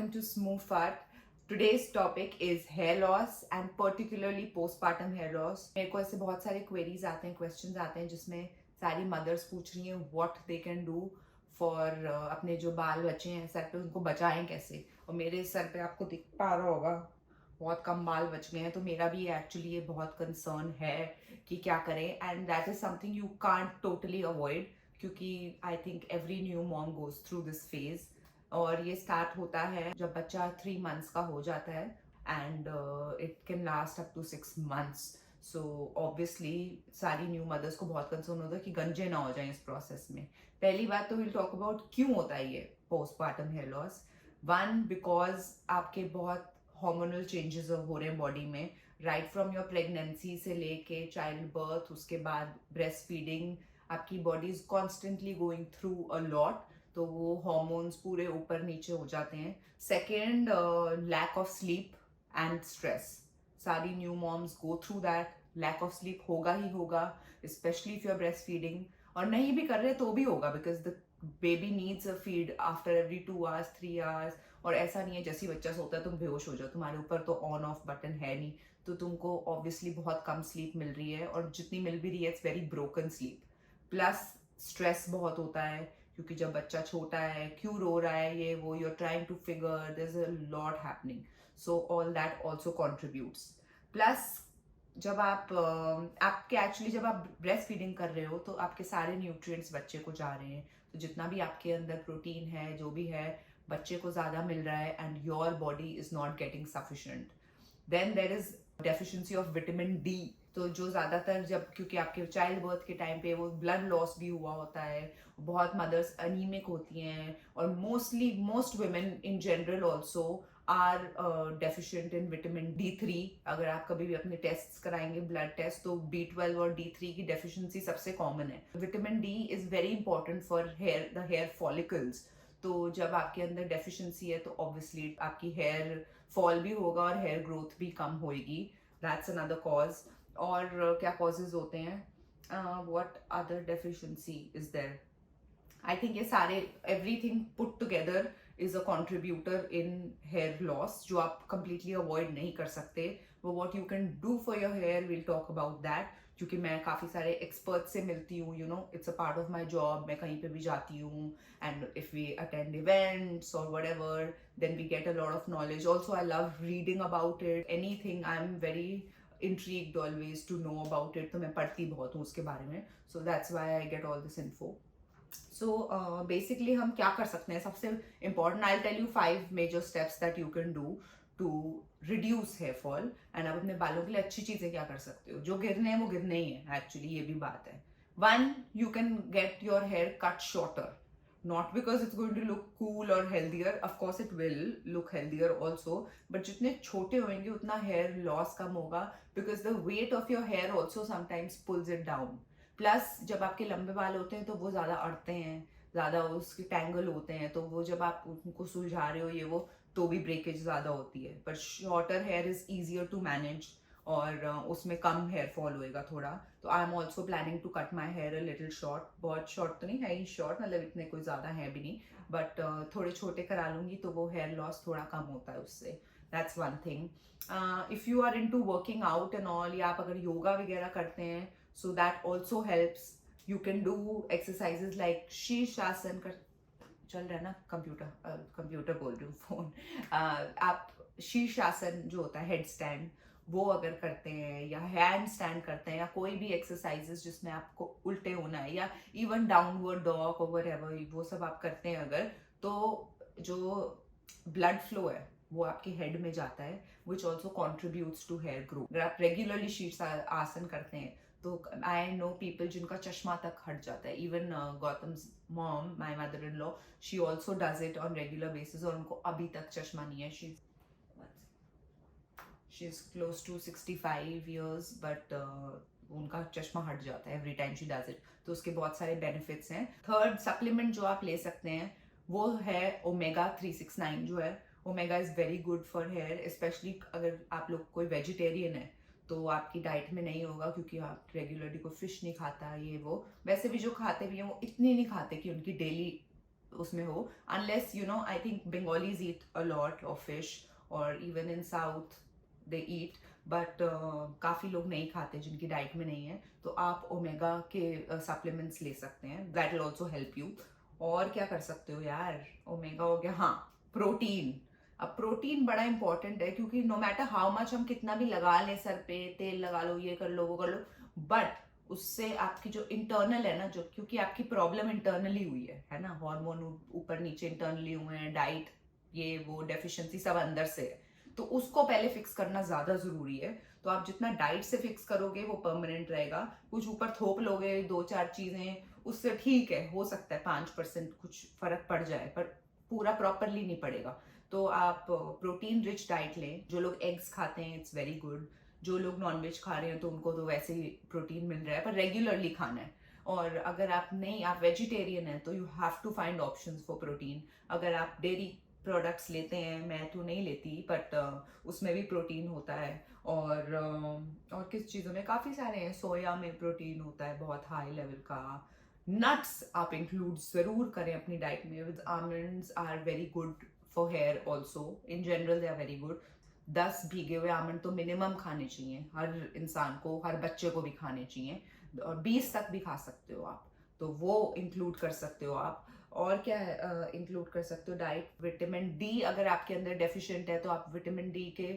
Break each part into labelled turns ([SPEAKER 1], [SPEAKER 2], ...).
[SPEAKER 1] welcome to Smooth Fat. Today's topic is hair loss and particularly postpartum hair loss. मेरे को ऐसे बहुत सारे queries आते हैं, questions आते हैं जिसमें सारी mothers पूछ रही हैं what they can do for अपने जो बाल बचे हैं सर पे उनको बचाएं कैसे. और मेरे सर पे आपको दिख पा रहा होगा बहुत कम बाल बच गए हैं, तो मेरा भी एक्चुअली ये बहुत कंसर्न है कि क्या करें. And that is something you can't totally avoid, क्योंकि I think every new mom goes through this phase. और ये स्टार्ट होता है जब बच्चा 3 months का हो जाता है and it can last up to 6 months. So obviously सारी न्यू मदर्स को बहुत कंसर्न होता है कि गंजे ना हो जाए इस प्रोसेस में. पहली बात तो विल टॉक अबाउट क्यों होता है ये postpartum hair loss. One, because आपके बहुत हार्मोनल चेंजेस हो रहे हैं बॉडी में, राइट फ्रॉम योर प्रेगनेंसी से लेके चाइल्ड बर्थ, उसके बाद ब्रेस्ट फीडिंग, आपकी body is constantly going through a lot, तो वो हॉर्मोन्स पूरे ऊपर नीचे हो जाते हैं. Second, lack of sleep and stress. सारी new moms go through that. Lack of sleep होगा ही होगा, specially if you are breast feeding. और नहीं भी कर रहे तो भी होगा, because the baby needs a feed after every 2 hours 3 hours. और ऐसा नहीं है जैसे बच्चा सोता है तुम बेहोश हो जाओ, तुम्हारे ऊपर तो ऑन ऑफ बटन है नहीं, तो तुमको ऑब्वियसली बहुत कम स्लीप मिल रही है, और जितनी मिल भी रही है it's very broken sleep. Plus stress बहुत होता है, क्योंकि जब बच्चा छोटा है क्यों रो रहा है ये वो, you are trying to figure, there is a lot happening. So all that also contributes. Plus जब आपके एक्चुअली जब आप ब्रेस्ट फीडिंग कर रहे हो तो आपके सारे न्यूट्रिएंट्स बच्चे को जा रहे हैं, तो जितना भी आपके अंदर प्रोटीन है जो भी है बच्चे को ज़्यादा मिल रहा है and your body is not getting sufficient. Then there is deficiency of vitamin D. तो जो ज़्यादातर जब क्योंकि आपके चाइल्ड बर्थ के टाइम पे वो ब्लड लॉस भी हुआ होता है, बहुत मदर्स अनीमिक होती हैं, और most women in general also are deficient in vitamin D3. अगर आप कभी भी अपने टेस्ट कराएंगे ब्लड टेस्ट, तो B12 और D3 की डेफिशिएंसी सबसे कॉमन है. Vitamin D is very important for the hair follicles. तो जब आपके अंदर डेफिशिएंसी है तो ऑब्वियसली आपकी हेयर फॉल भी होगा और हेयर ग्रोथ भी कम होएगी. That's another cause. और क्या कॉजेज होते हैं, what other deficiency is there. I think ये सारे everything put together is a contributor in hair loss, जो आप कंप्लीटली अवॉइड नहीं कर सकते. वो what you can do for your hair, will talk about that. क्योंकि मैं काफ़ी सारे एक्सपर्ट से मिलती हूँ, you know it's a part of my job. मैं कहीं पे भी जाती हूँ and if we attend events और whatever, then we get a lot of knowledge. Also I love reading about it, anything. I am very intrigued always to know about it, तो मैं पढ़ती बहुत हूँ उसके बारे में. So that's why I get all this info. So basically हम क्या कर सकते हैं, सबसे important I'll tell you 5 major steps that you can do to reduce hair fall. and आप अपने बालों के लिए अच्छी चीज़ें क्या कर सकते हो. जो गिरने हैं वो गिरने ही हैं, एक्चुअली ये भी बात है. 1, you can get your hair cut shorter. Not because it's going to look cool or healthier, of course it will look healthier also, but जितने छोटे होंगे उतना hair loss कम होगा, because the weight of your hair also sometimes pulls it down. Plus जब आपके लंबे बाल होते हैं तो वो ज़्यादा अड़ते हैं, ज़्यादा उसके टैंगल होते हैं, तो वो जब आप उनको सुलझा रहे हो ये वो, तो भी ब्रेकेज ज़्यादा होती है. पर shorter hair is easier to manage, और उसमें कम हेयर फॉल होएगा थोड़ा. तो I am also planning to cut my hair a little short. बहुत शॉर्ट तो नहीं है ही, शॉर्ट मतलब इतने कोई ज़्यादा है भी नहीं, बट थोड़े छोटे करा लूँगी तो वो हेयर लॉस थोड़ा कम होता है उससे. That's one thing. If you are in to working out and all, या आप अगर योगा वगैरह करते हैं, so that also helps. You can do exercises like shirshasana कर, चल रहा है ना कंप्यूटर बोल रही हूँ फोन. आप शीर्षासन जो होता है हेड स्टैंड, वो अगर करते हैं, या हैंड स्टैंड करते हैं, या कोई भी एक्सरसाइजेस जिसमें आपको उल्टे होना है, या इवन डाउनवर्ड डॉग और व्हाटएवर, वो सब आप करते हैं अगर, तो जो ब्लड फ्लो है वो आपके हेड में जाता है, which also contributes to hair growth. अगर आप रेगुलरली शीर्ष आसन करते हैं तो आई नो पीपल जिनका चश्मा तक हट जाता है. Even Gautam's mom, my mother in law, she also does it on regular basis, और उनको अभी तक चश्मा नहीं है. She is close to 65 years, but उनका चश्मा हट जाता है every time she does it. तो उसके बहुत सारे बेनिफिट्स हैं. थर्ड सप्लीमेंट जो आप ले सकते हैं वो है ओमेगा 369. जो है omega is very good for hair, especially अगर आप लोग कोई वेजिटेरियन है तो आपकी डाइट में नहीं होगा, क्योंकि आप रेगुलरली कोई फिश नहीं खाता ये वो. वैसे भी जो खाते भी हैं वो इतनी नहीं खाते कि उनकी डेली उसमें हो, unless you know I think Bengalis eat a lot of fish और even in south they eat, but काफ़ी लोग नहीं खाते जिनकी डाइट में नहीं है, तो आप ओमेगा के सप्लीमेंट्स ले सकते हैं, that will also help you. और क्या कर सकते हो यार, ओमेगा हो गया, हाँ प्रोटीन। अब प्रोटीन बड़ा इंपॉर्टेंट है, क्योंकि नो मैटर हाउ मच हम कितना भी लगा लें सर पे, तेल लगा लो, ये कर लो वो कर लो, बट उससे आपकी जो इंटरनल है ना, जो क्योंकि आपकी प्रॉब्लम इंटरनली हुई है ना, हार्मोन ऊपर नीचे इंटरनली हुए हैं, डाइट ये वो डेफिशिएंसी सब अंदर से है, तो उसको पहले फिक्स करना ज्यादा जरूरी है। तो आप जितना डाइट से फिक्स करोगे वो परमानेंट रहेगा, कुछ ऊपर थोप लोगे दो चार चीजें, उससे ठीक है, हो सकता है 5% कुछ फर्क पड़ जाए, पर पूरा प्रॉपरली नहीं पड़ेगा। तो आप प्रोटीन रिच डाइट लें, जो लोग एग्स खाते हैं इट्स वेरी गुड, जो लोग नॉनवेज खा रहे हैं तो उनको तो वैसे ही प्रोटीन मिल रहा है, पर रेगुलरली खाना है। और अगर आप नहीं, आप वेजिटेरियन हैं तो you have to find options for protein. अगर आप डेयरी प्रोडक्ट्स लेते हैं, मैं तो नहीं लेती, बट उसमें भी प्रोटीन होता है। और किस चीज़ों में काफ़ी सारे हैं, सोया में प्रोटीन होता है बहुत हाई लेवल का। नट्स आप इंक्लूड ज़रूर करें अपनी डाइट में, with almonds are very good for hair also, in general they are very good. 10 भीगे हुए आमंड तो मिनिमम खाने चाहिए हर इंसान को, हर बच्चे को भी खाने चाहिए, और 20 तक भी खा सकते हो आप, तो वो इंक्लूड कर सकते हो आप। और क्या इंक्लूड कर सकते हो डाइट, विटामिन डी अगर आपके अंदर डेफिशिएंट है तो आप विटामिन डी के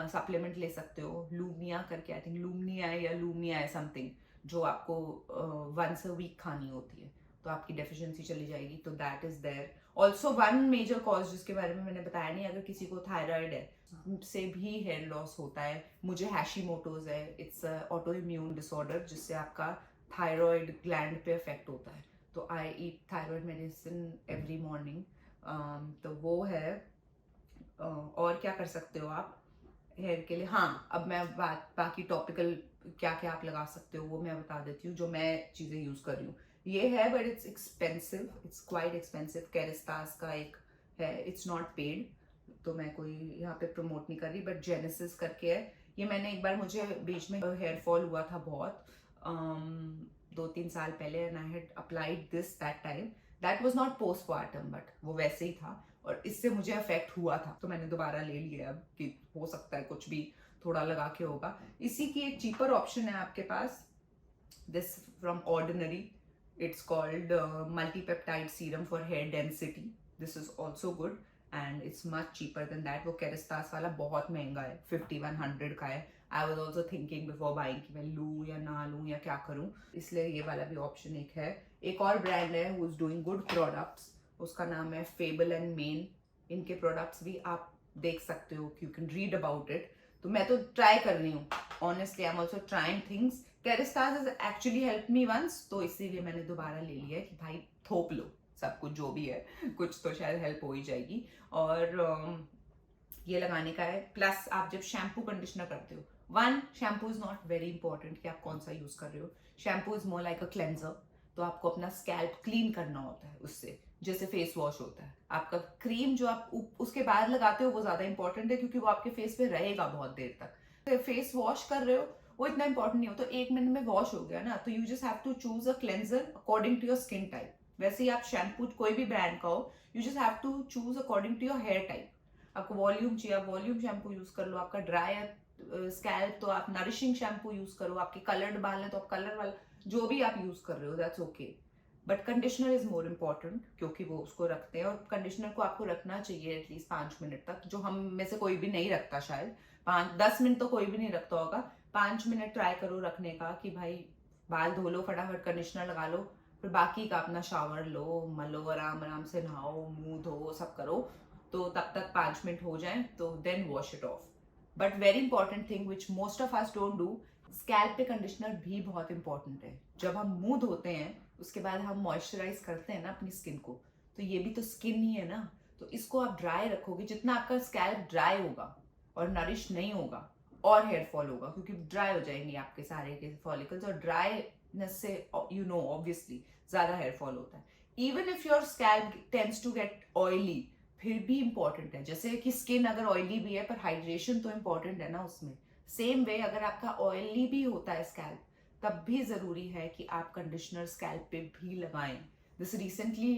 [SPEAKER 1] सप्लीमेंट ले सकते हो, लूमिया करके, आई थिंक लूमिया है या लूमिया है समथिंग, जो आपको वंस अ वीक खानी होती है, तो आपकी डेफिशिएंसी चली जाएगी, तो that is there. Also one major cause जिसके बारे में मैंने बताया नहीं, अगर किसी को थायराइड है से भी हेयर लॉस होता है, मुझे हैशीमोटोज है, इट्स ऑटो इम्यून डिसऑर्डर जिससे आपका थायराइड ग्लैंड पे इफेक्ट होता है, तो आई ईट थायराइड मेडिसिन एवरी मॉर्निंग, तो वो है। और क्या कर सकते हो आप हेयर के लिए, हाँ अब मैं बाकी टॉपिकल क्या क्या आप लगा सकते हो वो मैं बता देती हूँ, जो मैं चीज़ें यूज़ कर रही हूँ। ये है but it's expensive, it's quite expensive, Kerastase का एक है, इट्स नॉट पेड, तो मैं कोई यहाँ पे प्रमोट नहीं कर रही, बट जेनेसिस करके है। ये मैंने एक बार, मुझे बीच में हेयर फॉल हुआ था बहुत, 2-3 साल पहले, and I had applied this that time, that was not postmortem but वो वैसे ही था, और इससे मुझे अफेक्ट हुआ था, तो मैंने दोबारा ले लिया अब कि हो सकता है कुछ भी थोड़ा लगा के होगा। इसी की एक चीपर ऑप्शन है आपके पास, this from Ordinary, it's called multi-peptide serum for hair density, this is also good and it's much cheaper than that। वो केरेस्टास वाला बहुत महंगा है, 5100 का है। I was also thinking before buying कि मैं लूँ या ना लूँ या क्या करूँ, इसलिए ये वाला भी ऑप्शन एक है। एक और ब्रांड है who is doing good products, उसका नाम है फेबल एंड मेन, इनके प्रोडक्ट्स भी आप देख सकते हो, you can read about it, तो मैं तो ट्राई कर रही हूँ, honestly I am also trying things. Kerastase has actually helped me once, तो इसीलिए मैंने दोबारा ले लिया कि भाई थोप लो सब कुछ, जो भी है कुछ तो शायद हेल्प हो ही जाएगी। और ये लगाने का है, प्लस आप जब शैम्पू कंडीशनर करते हो, one shampoo is not very important कि आप कौन सा यूज कर रहे हो, shampoo is more like a cleanser, तो आपको अपना स्कैल्प क्लीन करना होता है उससे, जैसे फेस वॉश होता है। आपका क्रीम जो आप उसके बाद लगाते हो वो ज्यादा इंपॉर्टेंट है, क्योंकि वो आपके फेस पे रहेगा बहुत देर तक। फेस वॉश कर रहे हो वो इतना इंपॉर्टेंट नहीं हो, तो 1 मिनट में वॉश हो गया ना, तो you just have to choose a cleanser according to your skin type. वैसे ही आप शैम्पू कोई भी ब्रांड का हो, you just have to choose according to your hair type. आपको वॉल्यूम चाहिए, आप वॉल्यूम शैम्पू यूज कर लो, आपका ड्राई स्कैल्प तो आप नरिशिंग शैम्पू यूज करो, आपके कलर्ड बाल है तो आप कलर वाला, जो भी आप यूज कर रहे हो that's okay, but conditioner is more important, क्योंकि वो उसको रखते हैं, और कंडीशनर को आपको रखना चाहिए एटलीस्ट 5 मिनट तक, जो हम में से कोई भी नहीं रखता शायद, 5-10 मिनट तो कोई भी नहीं रखता होगा, 5 मिनट ट्राई करो रखने का, कि भाई बाल धो लो फटाफट, कंडीशनर लगा लो, फिर बाकी का अपना शावर लो, मलो, आराम आराम से नहाओ, मुंह धो, सब करो, तो तब तक 5 मिनट हो जाए, तो then wash it off. But very important thing which most of us don't do, scalp पे कंडीशनर भी बहुत इंपॉर्टेंट है। जब हम मुंह धोते हैं उसके बाद हम मॉइस्चराइज करते हैं ना अपनी स्किन को, तो ये भी तो स्किन ही है ना, तो इसको आप ड्राई रखोगे, जितना आपका स्कैल्प ड्राई होगा और नरिश नहीं होगा, और हेयर फॉल होगा, क्योंकि ड्राई हो जाएंगे आपके सारे के फॉलिकल्स, और ड्राईनेस से यू नो ऑब्वियसली ज्यादा हेयर फॉल होता है। Even if your scalp tends to get oily, फिर भी इंपॉर्टेंट है, जैसे कि स्किन अगर ऑयली भी है पर हाइड्रेशन तो इंपॉर्टेंट है ना उसमें, सेम वे अगर आपका ऑयली भी होता है स्कैल्प, तब भी जरूरी है कि आप कंडीशनर स्कैल्प पे भी लगाएं। This recently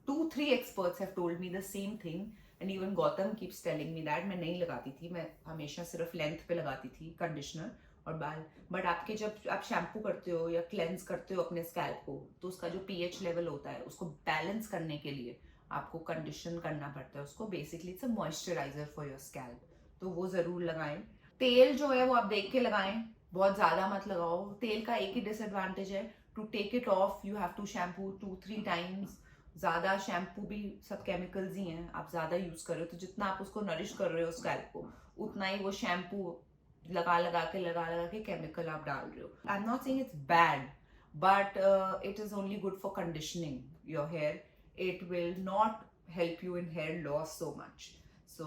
[SPEAKER 1] 2-3 experts have told me the same thing and even Gautam keeps telling me that मैं नहीं लगाती थी, मैं हमेशा सिर्फ लेंथ पे लगाती थी कंडीशनर और बाल। बट आपके जब आप शैम्पू करते हो या क्लेंस करते हो अपने स्कैल्प को, तो उसका जो pH लेवल होता है उसको बैलेंस करने के लिए आपको कंडीशन करना पड़ता है उसको। Basically it's a moisturiser for your scalp, तो वो जरूर लगाएं। तेल जो है वो आप देख के लगाएं, बहुत ज्यादा मत लगाओ। तेल का एक ही डिसएडवांटेज है, to take it off you have to shampoo 2-3 times. ज्यादा शैम्पू भी सब केमिकल्स ही हैं, आप ज्यादा यूज कर रहे हो तो जितना आप उसको नरिश कर रहे हो स्कैल्प को, उतना ही वो शैम्पू लगा लगा के केमिकल आप डाल रहे हो। I am not saying it's bad, but it is only good for conditioning your hair. It will not help you in hair loss so much. So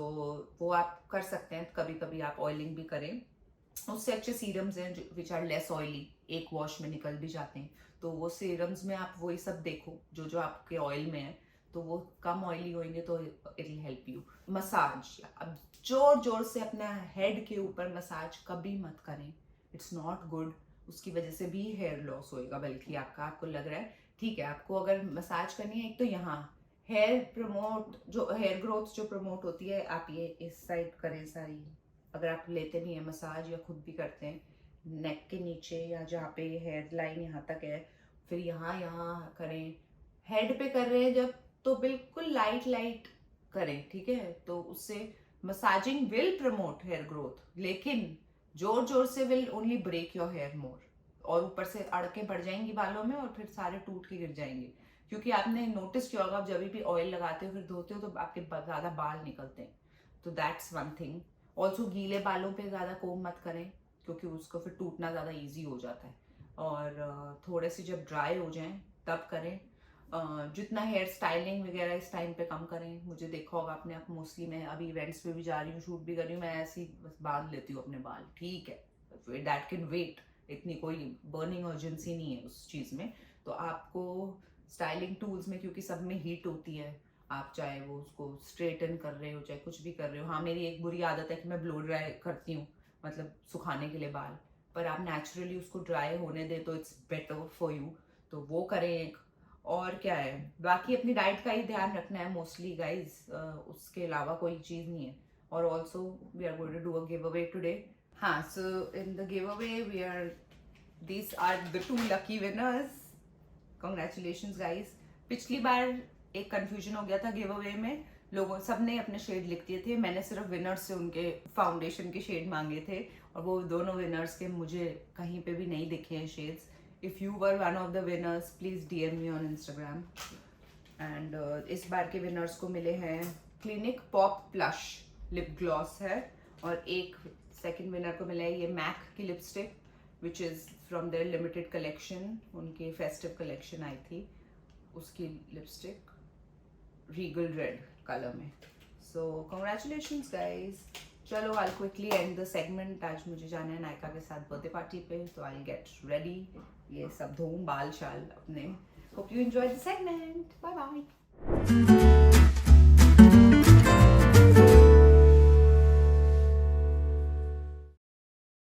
[SPEAKER 1] वो आप कर सकते हैं, कभी कभी आप ऑयलिंग भी करें। उससे अच्छे सीरम्स हैं विच आर लेस ऑयली, एक वॉश में निकल भी जाते हैं। तो वो सीरम्स में आप वही सब देखो जो जो आपके ऑयल में है, तो वो कम ऑयली होंगे तो it will help you. Massage, अब जोर जोर से अपना हेड के ऊपर मसाज कभी मत करें, इट्स नॉट गुड। उसकी वजह से भी हेयर लॉस होएगा, बल्कि आपको लग रहा है ठीक है। आपको अगर मसाज करनी है, एक तो यहाँ हेयर प्रमोट, जो हेयर ग्रोथ जो प्रमोट होती है, आप ये इस साइड करें सारी। अगर आप लेते भी हैं मसाज या खुद भी करते हैं, नेक के नीचे या जहाँ पे हेयर लाइन यहाँ तक है, फिर यहाँ करें। हेड पे कर रहे हैं जब, तो बिल्कुल लाइट लाइट करें, ठीक है। तो उससे massaging will promote hair growth, लेकिन जोर जोर से will only break your hair more, और ऊपर से अड़के पड़ जाएंगी बालों में और फिर सारे टूट के गिर जाएंगे। क्योंकि आपने नोटिस किया होगा, आप जब भी ऑयल लगाते हो फिर धोते हो तो आपके ज्यादा बाल निकलते हैं, तो दैट्स वन थिंग। ऑल्सो गीले बालों पे ज़्यादा कोम मत करें, क्योंकि उसको फिर टूटना ज़्यादा इजी हो जाता है। और थोड़े से जब ड्राई हो जाएं तब करें। जितना हेयर स्टाइलिंग वगैरह इस टाइम पे कम करें। मुझे देखा होगा आपने, आप मोस्टली मैं अभी इवेंट्स पे भी जा रही हूँ, शूट भी कर रही हूँ, मैं ऐसे ही बस बांध लेती हूँ अपने बाल, ठीक है, दैट कैन वेट। इतनी कोई बर्निंग अर्जेंसी नहीं है उस चीज़ में। तो आपको स्टाइलिंग टूल्स में, क्योंकि सब में हीट होती है, आप चाहे वो उसको स्ट्रेटन कर रहे हो चाहे कुछ भी कर रहे हो। हाँ, मेरी एक बुरी आदत है कि मैं ब्लो ड्राई करती हूँ, मतलब सुखाने के लिए बाल, पर आप नेचुरली उसको ड्राई होने दे तो इट्स बेटर फॉर यू, तो वो करें एक। और क्या है, बाकी अपनी डाइट का ही ध्यान रखना है मोस्टली गाइज, उसके अलावा कोई चीज़ नहीं है। और also we are going to do a giveaway today. हाँ, so in the giveaway we are, these are the 2 lucky winners. Congratulations guys. पिछली बार एक कंफ्यूजन हो गया था गिव अवे में, लोगों सब ने अपने शेड लिख दिए थे, मैंने सिर्फ विनर्स से उनके फाउंडेशन के शेड मांगे थे, और वो दोनों विनर्स के मुझे कहीं पे भी नहीं दिखे हैं shades. If you were one of the winners, please DM me on Instagram. And इस बार के विनर्स को मिले हैं clinic pop plush lip gloss है, और एक सेकंड विनर को मिला है ये मैक की lipstick which is from their limited collection, उनकी फेस्टिव कलेक्शन आई थी, उसकी लिपस्टिक रीगल रेड कलर में। So congratulations guys. चलो I quickly end the segment, आज मुझे जाना है नायका के साथ बर्थडे पार्टी पे, तो आई गेट रेडी, ये सब धूम बाल शाल अपने। Hope you enjoy the segment, bye bye.